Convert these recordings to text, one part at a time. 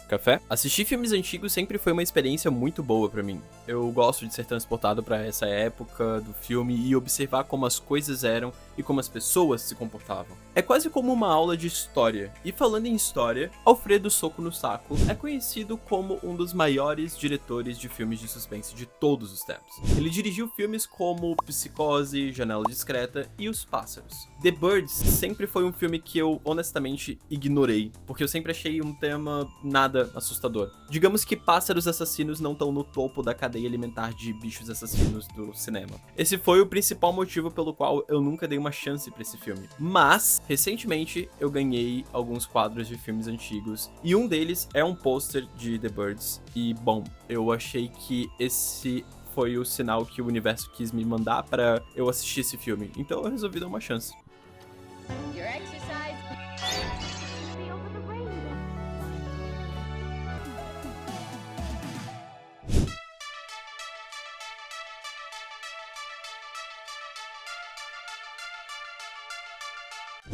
Café? Assistir filmes antigos sempre foi uma experiência muito boa pra mim. Eu gosto de ser transportado pra essa época do filme e observar como as coisas eram e como as pessoas se comportavam. É quase como uma aula de história. E falando em história, Alfredo Soco no Saco é conhecido como um dos maiores diretores de filmes de suspense de todos os tempos. Ele dirigiu filmes como Psicose, Janela Discreta e Os Pássaros. The Birds sempre foi um filme que eu honestamente ignorei, porque eu sempre achei um tema nada assustador. Digamos que pássaros assassinos não estão no topo da cadeia alimentar de bichos assassinos do cinema. Esse foi o principal motivo pelo qual eu nunca dei uma chance pra esse filme. Mas, recentemente, eu ganhei alguns quadros de filmes antigos, e um deles é um pôster de The Birds, e bom, eu achei que esse foi o sinal que o universo quis me mandar pra eu assistir esse filme, então eu resolvi dar uma chance. Your exercise. See over the rainbow.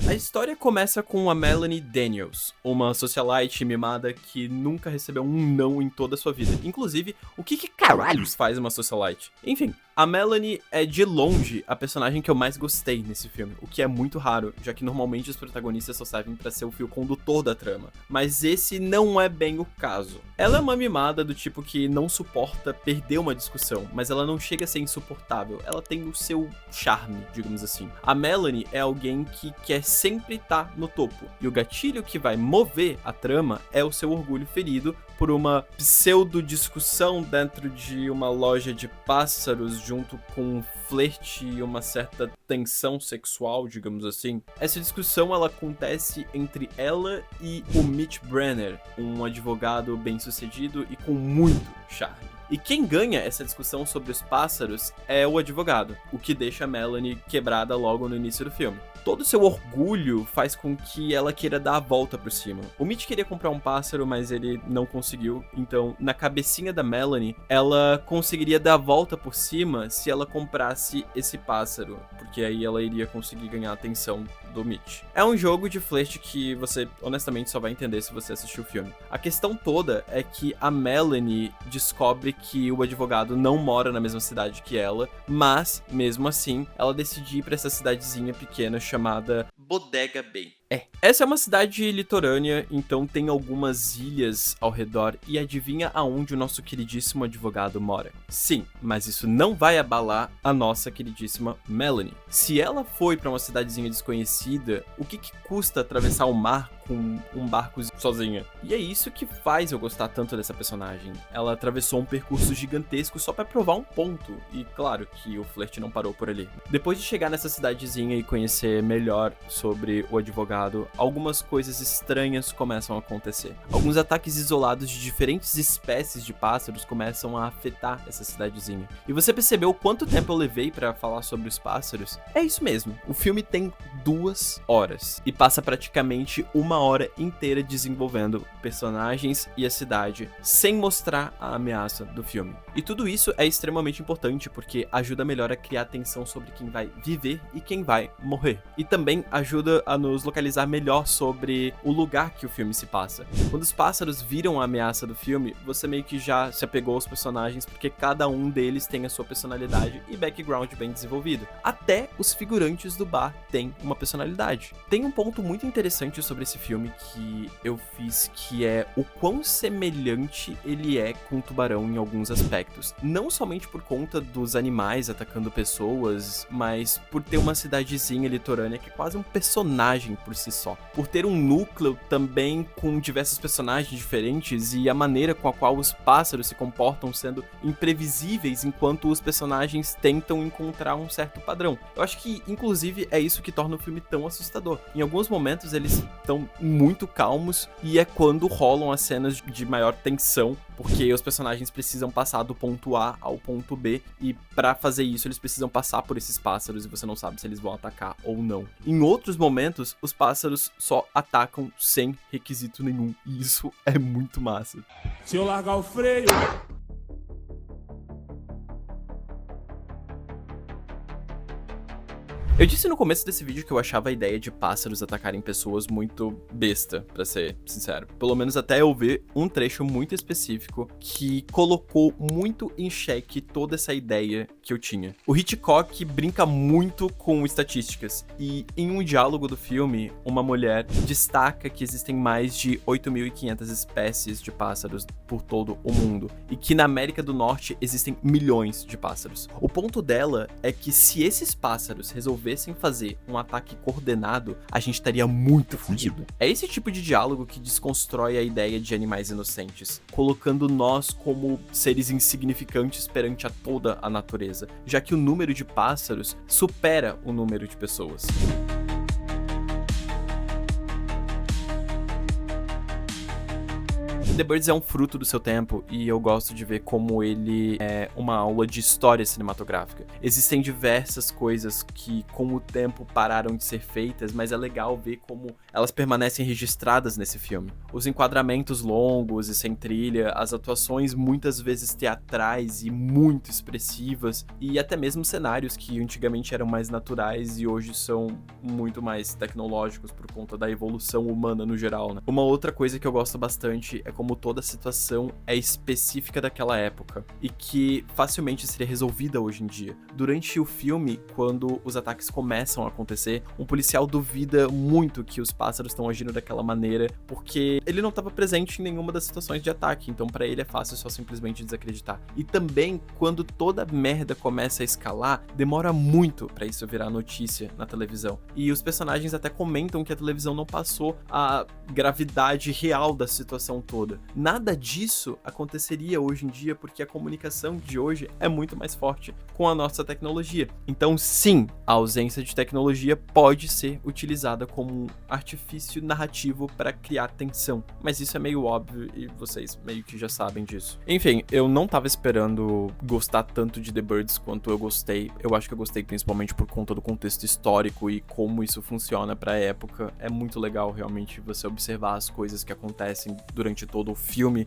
A história começa com a Melanie Daniels, uma socialite mimada que nunca recebeu um não em toda a sua vida. Inclusive, o que caralhos faz uma socialite? Enfim, a Melanie é de longe a personagem que eu mais gostei nesse filme, o que é muito raro, já que normalmente os protagonistas só servem pra ser o fio condutor da trama. Mas esse não é bem o caso. Ela é uma mimada do tipo que não suporta perder uma discussão, mas ela não chega a ser insuportável, ela tem o seu charme, digamos assim. A Melanie é alguém que quer sempre estar no topo, e o gatilho que vai mover a trama é o seu orgulho ferido por uma pseudo-discussão dentro de uma loja de pássaros junto com um flerte e uma certa tensão sexual, digamos assim. Essa discussão ela acontece entre ela e o Mitch Brenner, um advogado bem-sucedido e com muito charme. E quem ganha essa discussão sobre os pássaros é o advogado, o que deixa a Melanie quebrada logo no início do filme. Todo o seu orgulho faz com que ela queira dar a volta por cima. O Mitch queria comprar um pássaro, mas ele não conseguiu, então na cabecinha da Melanie, ela conseguiria dar a volta por cima se ela comprasse esse pássaro, porque aí ela iria conseguir ganhar a atenção do Mitch. É um jogo de flerte que você honestamente só vai entender se você assistir o filme. A questão toda é que a Melanie descobre que o advogado não mora na mesma cidade que ela, mas, mesmo assim, ela decide ir pra essa cidadezinha pequena chamada Bodega Bay. Essa é uma cidade litorânea, então tem algumas ilhas ao redor, e adivinha aonde o nosso queridíssimo advogado mora? Sim, mas isso não vai abalar a nossa queridíssima Melanie. Se ela foi pra uma cidadezinha desconhecida, o que custa atravessar o mar com um barco sozinha? E é isso que faz eu gostar tanto dessa personagem. Ela atravessou um percurso gigantesco só pra provar um ponto, e claro que o flerte não parou por ali. Depois de chegar nessa cidadezinha e conhecer melhor sobre o advogado, algumas coisas estranhas começam a acontecer. Alguns ataques isolados de diferentes espécies de pássaros começam a afetar essa cidadezinha. E você percebeu quanto tempo eu levei pra falar sobre os pássaros? É isso mesmo, o filme tem 2 horas e passa praticamente 1 hora inteira desenvolvendo personagens e a cidade, sem mostrar a ameaça do filme. E tudo isso é extremamente importante porque ajuda melhor a criar tensão sobre quem vai viver e quem vai morrer. E também ajuda a nos localizar melhor sobre o lugar que o filme se passa. Quando os pássaros viram a ameaça do filme, você meio que já se apegou aos personagens porque cada um deles tem a sua personalidade e background bem desenvolvido. Até os figurantes do bar têm uma personalidade. Tem um ponto muito interessante sobre esse filme que eu fiz, que é o quão semelhante ele é com o Tubarão em alguns aspectos. Não somente por conta dos animais atacando pessoas, mas por ter uma cidadezinha litorânea que é quase um personagem por si só. Por ter um núcleo também com diversos personagens diferentes e a maneira com a qual os pássaros se comportam sendo imprevisíveis enquanto os personagens tentam encontrar um certo padrão. Eu acho que, inclusive, é isso que torna o filme tão assustador. Em alguns momentos eles estão muito calmos e é quando rolam as cenas de maior tensão, porque os personagens precisam passar do ponto A ao ponto B e pra fazer isso eles precisam passar por esses pássaros e você não sabe se eles vão atacar ou não. Em outros momentos, os pássaros só atacam sem requisito nenhum e isso é muito massa. Se eu largar o freio... Eu disse no começo desse vídeo que eu achava a ideia de pássaros atacarem pessoas muito besta, pra ser sincero. Pelo menos até eu ver um trecho muito específico que colocou muito em xeque toda essa ideia que eu tinha. O Hitchcock brinca muito com estatísticas e em um diálogo do filme, uma mulher destaca que existem mais de 8.500 espécies de pássaros por todo o mundo e que na América do Norte existem milhões de pássaros. O ponto dela é que se esses pássaros resolvessem fazer um ataque coordenado, a gente estaria muito fudido. É esse tipo de diálogo que desconstrói a ideia de animais inocentes, colocando nós como seres insignificantes perante a toda a natureza, já que o número de pássaros supera o número de pessoas. The Birds é um fruto do seu tempo e eu gosto de ver como ele é uma aula de história cinematográfica. Existem diversas coisas que com o tempo pararam de ser feitas, mas é legal ver como elas permanecem registradas nesse filme. Os enquadramentos longos e sem trilha, as atuações muitas vezes teatrais e muito expressivas, e até mesmo cenários que antigamente eram mais naturais e hoje são muito mais tecnológicos por conta da evolução humana no geral, né? Uma outra coisa que eu gosto bastante é como toda a situação é específica daquela época e que facilmente seria resolvida hoje em dia. Durante o filme, quando os ataques começam a acontecer, um policial duvida muito que os pássaros estão agindo daquela maneira porque ele não estava presente em nenhuma das situações de ataque, então pra ele é fácil só simplesmente desacreditar. E também, quando toda a merda começa a escalar, demora muito pra isso virar notícia na televisão. E os personagens até comentam que a televisão não passou a gravidade real da situação toda. Nada disso aconteceria hoje em dia porque a comunicação de hoje é muito mais forte com a nossa tecnologia. Então, sim, a ausência de tecnologia pode ser utilizada como um artifício narrativo para criar tensão, mas isso é meio óbvio e vocês meio que já sabem disso. Enfim, eu não tava esperando gostar tanto de The Birds quanto eu gostei. Eu acho que eu gostei principalmente por conta do contexto histórico e como isso funciona pra época. É muito legal realmente você observar as coisas que acontecem durante todo o filme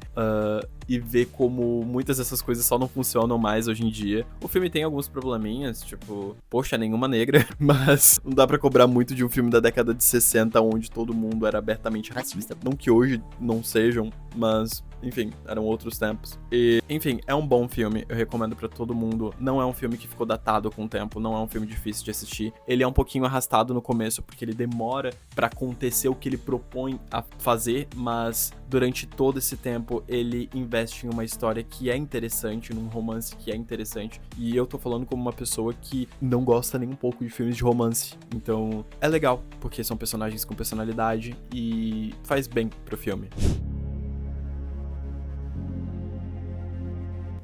e ver como muitas dessas coisas só não funcionam mais hoje em dia. O filme tem alguns probleminhas, tipo, poxa, nenhuma negra, mas não dá pra cobrar muito de um filme da década de 60 onde todo mundo era abertamente racista. Não que hoje não sejam, mas enfim, eram outros tempos. E, enfim, é um bom filme, eu recomendo pra todo mundo. Não é um filme que ficou datado com o tempo, não é um filme difícil de assistir. Ele é um pouquinho arrastado no começo, porque ele demora pra acontecer o que ele propõe a fazer, mas durante todo esse tempo ele investe em uma história que é interessante, num romance que é interessante. E eu tô falando como uma pessoa que não gosta nem um pouco de filmes de romance. Então, é legal, porque são personagens com personalidade e faz bem pro filme.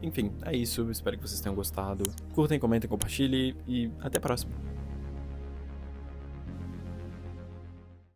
Enfim, é isso. Espero que vocês tenham gostado. Curtem, comentem, compartilhem e até a próxima.